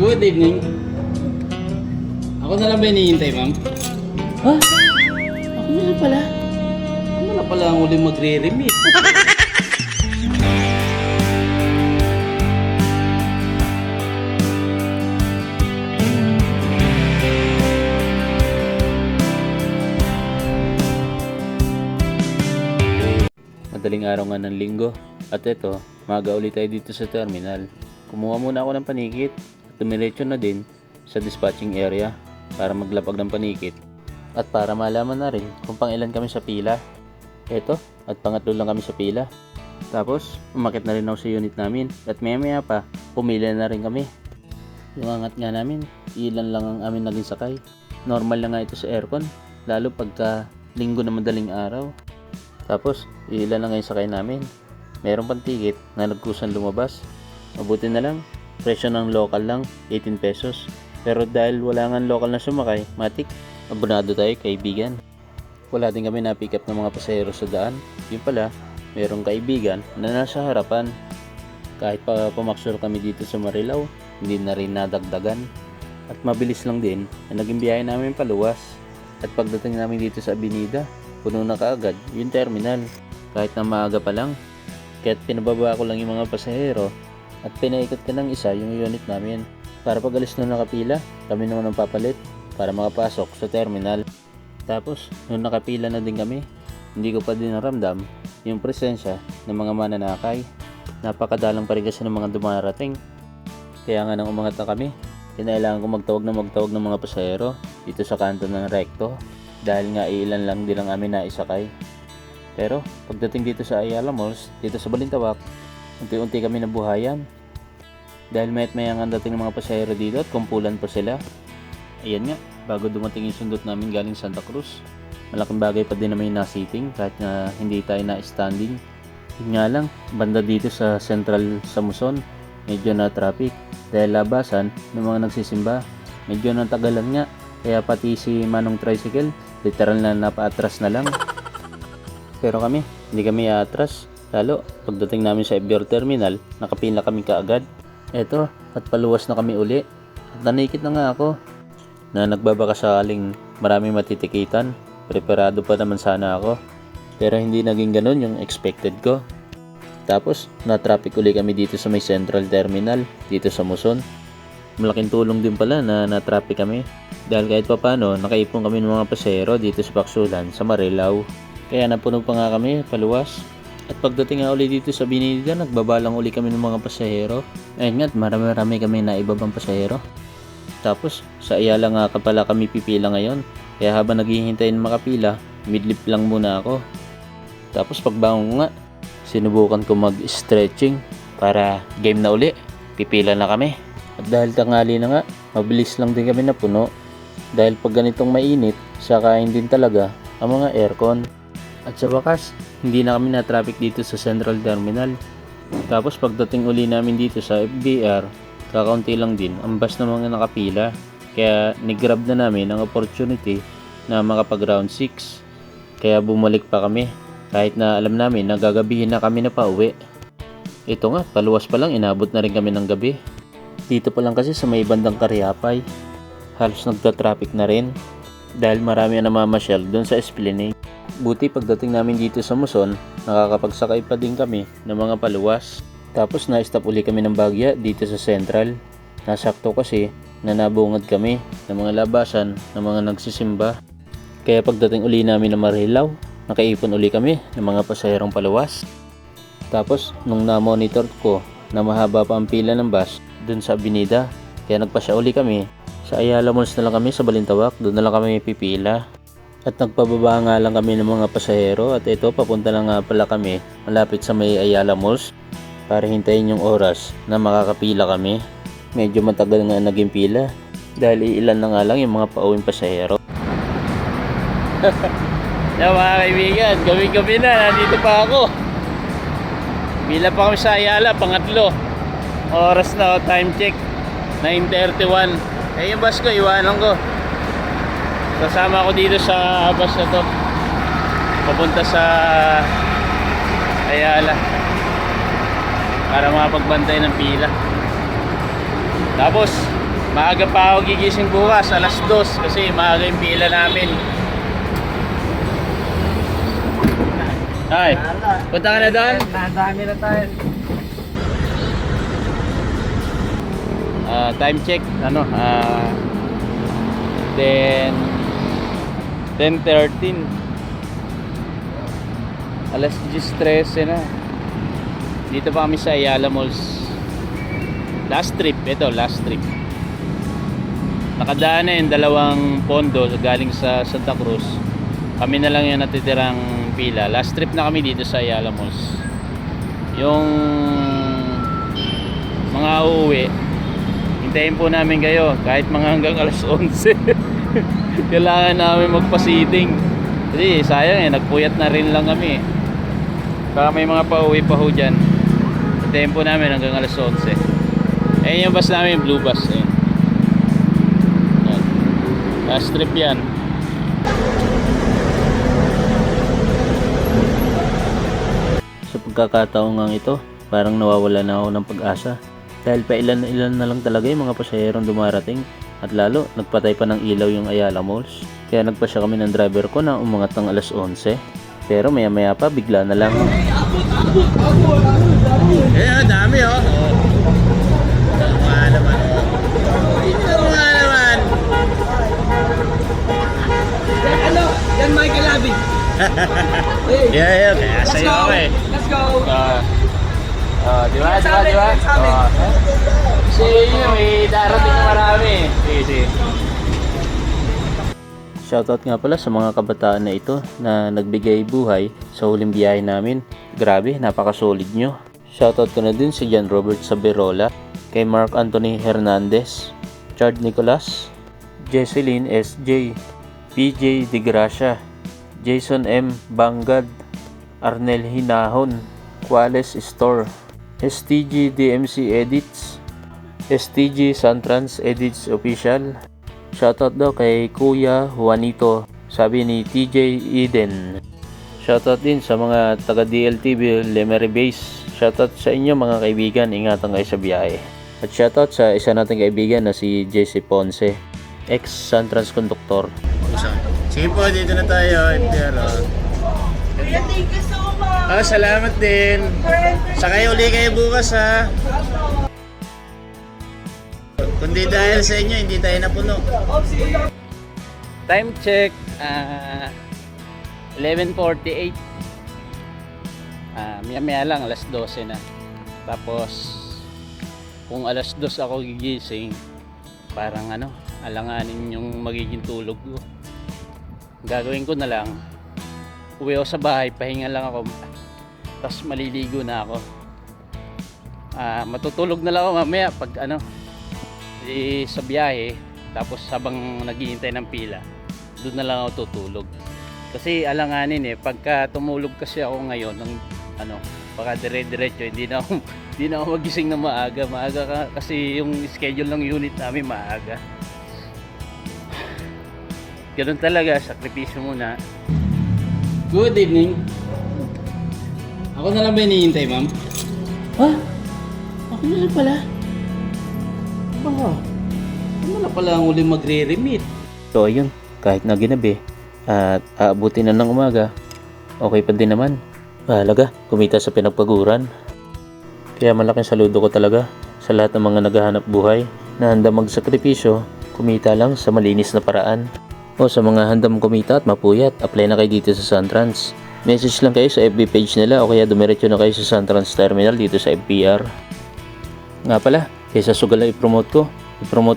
Good evening. Ako na lang ba hinihintay, ma'am? Ha? Ako na lang pala? Ako na lang pala ang uling magre-remit. Madaling araw nga ng linggo. At eto, maga ulit tayo dito sa terminal. Kumuha muna ako ng panikit at dumiretso na din sa dispatching area para maglapag ng panikit at para malaman na rin kung pang ilan kami sa pila. Eto, at pangatlo lang kami sa pila. Tapos, umakit na rin ako sa unit namin at maya pa, pumila na rin kami. Yung angat nga namin, ilan lang ang amin naging sakay. Normal na nga ito sa aircon, lalo pagka linggo na madaling araw. Tapos, ilan na nga yung sakay namin. Meron pang ticket na nagkusan lumabas. Mabuti na lang, presyo ng local lang, 18 pesos. Pero dahil wala nga local na sumakay, matik, abonado tayo kaibigan. Wala din kami na-pick up ng mga pasahero sa daan. Yun pala, merong kaibigan na nasa harapan. Kahit pa pumaksur kami dito sa Marilao, hindi na rin nadagdagan. At mabilis lang din na naging biyahe namin paluwas. At pagdating namin dito sa Avenida, puno na kaagad yung terminal. Kahit na maaga pa lang. Kaya't pinababa ko lang yung mga pasahero at pinaikot ka ng isa yung unit namin. Para pag alis na nakapila, kami naman ang papalit para makapasok sa terminal. Tapos, nung nakapila na din kami, hindi ko pa din naramdam yung presensya ng mga mananakay. Napakadalang pa rin kasi ng mga dumarating. Kaya nga nang umangat na kami, kinailangan ko magtawag ng mga pasahero dito sa kanto ng recto dahil nga ilan lang din ang amin na isakay. Pero pagdating dito sa Ayala Malls, dito sa Balintawak, unti-unti kami nabuhayan. Dahil mayat maya ang dating ng mga pasahero dito at kumpulan pa sila. Ayan nga, bago dumating yung sundot namin galing Santa Cruz, malaking bagay pa din na may na-seating kahit na hindi tayo na-standing. Yun nga lang, banda dito sa Central Samuson, medyo na traffic dahil labasan ng mga nagsisimba. Medyo natagalan nga, kaya pati si Manong Tricycle, literal na napaatras na lang. Pero kami, hindi kami aatras. Lalo, pagdating namin sa FBR Terminal, nakapila kami kaagad. Eto, at paluwas na kami uli. At nanikit na nga ako na nagbabaka sakaling maraming matitikitan. Preparado pa naman sana ako. Pero hindi naging ganun yung expected ko. Tapos, na-traffic uli kami dito sa may Central Terminal, dito sa Muson. Malaking tulong din pala na na-traffic kami. Dahil kahit papano, nakaipon kami ng mga pasahero dito sa Baksulan, sa Marilao. Kaya napuno pa nga kami, paluwas. At pagdating nga uli dito sa Binida, nagbabalang uli kami ng mga pasahero. Ayun nga, marami kami na ibabang pasahero. Tapos, sa Ayala nga pala kami pipila ngayon. Kaya habang naghihintay ng makapila, midlip lang muna ako. Tapos pagbangon ko nga, sinubukan ko mag-stretching para game na uli. Pipila na kami. At dahil tanghali na nga, mabilis lang din kami napuno. Dahil pag ganitong mainit, sakain din talaga ang mga aircon. At sa wakas, hindi na kami na-traffic dito sa Central Terminal. Tapos pagdating uli namin dito sa FBR, kakaunti lang din ang bus ng mga nakapila. Kaya nigrab na namin ang opportunity na makapag round 6. Kaya bumalik pa kami kahit na alam namin na gagabihin na kami na pauwi. Ito nga, paluwas pa lang inabot na rin kami ng gabi. Dito pa lang kasi sa may bandang Karyapay, halos nagta-traffic na rin dahil marami ang namamasyal doon sa Esplanade. Buti pagdating namin dito sa Muson, nakakapagsakay pa din kami ng mga paluwas. Tapos na-stop uli kami ng Bagya dito sa Central. Nasakto kasi na nabungad kami ng mga labasan ng mga nagsisimba. Kaya pagdating uli namin ng Marilao, nakaipon uli kami ng mga pasaherong paluwas. Tapos nung na-monitor ko na mahaba pa ang pila ng bus dun sa Avenida, kaya nagpasya uli kami. Sa Ayala Malls na lang kami sa Balintawak, doon na lang kami pipila. At nagpababa nga lang kami ng mga pasahero at ito papunta na nga pala kami malapit sa may Ayala Malls para hintayin yung oras na makakapila kami. Medyo matagal nga naging pila dahil ilan na nga lang yung mga pauwing pasahero. Yan mga kaibigan, gabi-gabi na, nandito pa ako. Pila pa kami sa Ayala, pangatlo. Oras na, time check 9:31. Eh yung bus ko, iwanan ko. Kasama ako dito sa bus na to papunta sa Ayala para makapagbantay ng pila. Tapos Maaga pa ako gigising bukas, alas 2 kasi maaga yung pila namin. Ay, punta ka na doon? Nadami na tayo. Time check, ano, 10:13. Alas 10:13 na. Dito pa kami sa Ayala Malls. Last trip, ito, last trip. Nakadaan na yung dalawang pondo galing sa Santa Cruz. Kami na lang yung natitirang pila. Last trip na kami dito sa Ayala Malls. Yung mga uuwi, hintayin po namin kayo kahit mga hanggang alas 11. Kailangan namin magpa-seating kasi sayang nagpuyat na rin lang kami. Baka may mga pauwi pa ho dyan. Hintayin po namin hanggang alas 11. Ayun yung bus namin, blue bus. Ayun. Yan. Last trip yan. Sa pagkakataon nga ito, parang nawawala na ako ng pag-asa. Dahil pa ilan na lang talaga yung mga pasaherong dumarating. At lalo, nagpatay pa ng ilaw yung Ayala Malls. Kaya nagpasya kami ng driver ko na umangat ng alas 11. Pero maya maya pa, bigla na lang. Eh, dami oh. Mga naman. Mga naman. Ano? Yan Michael Abby. Yeah. Kaya Let's sa'yo go. ako eh. Let's go. Di ba? Kasi yun, may darating na marami. Sige. Shoutout nga pala sa mga kabataan na ito na nagbigay buhay sa huling biyahe namin. Grabe, napaka-solid nyo. Shoutout ko na din si John Robert Saberola, kay Mark Anthony Hernandez, Chard Nicolas, Jesseline S.J., PJ De Gracia, Jason M. Bangad, Arnel Hinahon, Quales Store, STG DMC Edits, STG Santrans Edits Official. Shoutout daw kay Kuya Juanito, sabi ni TJ Eden. Shoutout din sa mga taga DLTV Lemery Base. Shoutout sa inyo mga kaibigan, ingatan kayo sa biyahe. At shoutout sa isa nating kaibigan na si JC Ponce, ex-Santrans Conductor. Sige po, dito na tayo. Kuya, thank you so much. Salamat din. Sakay uli kayo bukas ha. Kundi dahil sa inyo, hindi tayo napuno. Time check, 11:48. Maya lang, alas 12 na. Tapos, kung alas 2 ako gigising, parang alanganin yung magiging tulog ko. Gagawin ko na lang, uwi ako sa bahay, pahinga lang ako, tapos maliligo na ako. Matutulog na lang ako mamaya pag sa biyahe, tapos habang naghihintay ng pila, doon na lang ako tutulog. Kasi alanganin pagka tumulog kasi ako ngayon ng baka dire-diretso, hindi na ako magising na maaga kasi yung schedule ng unit namin maaga. Ganun talaga, sakripisyo muna. Good evening. Ako na lang ba hinihintay, ma'am? Ha? Ako na lang pala. Ano na pala ang uli magre-remit? So ayun, kahit na ginabi at aabutin na ng umaga, okay pa din naman. Mahalaga, kumita sa pinagpaguran. Kaya malaking saludo ko talaga sa lahat ng mga naghahanap buhay na handa magsakripisyo, kumita lang sa malinis na paraan. O sa mga handang kumita at mapuyat, apply na kayo dito sa Santrans. Message lang kayo sa FB page nila o kaya dumiretso na kayo sa Santrans Terminal dito sa FPR. Nga pala, kaysa sugal na i-promote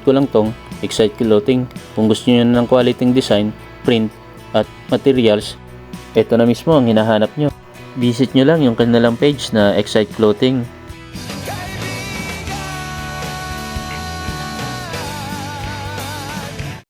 ko lang tong Excite Clothing. Kung gusto nyo ng quality design, print at materials, ito na mismo ang hinahanap nyo. Visit nyo lang yung kanilang page na Excite Clothing.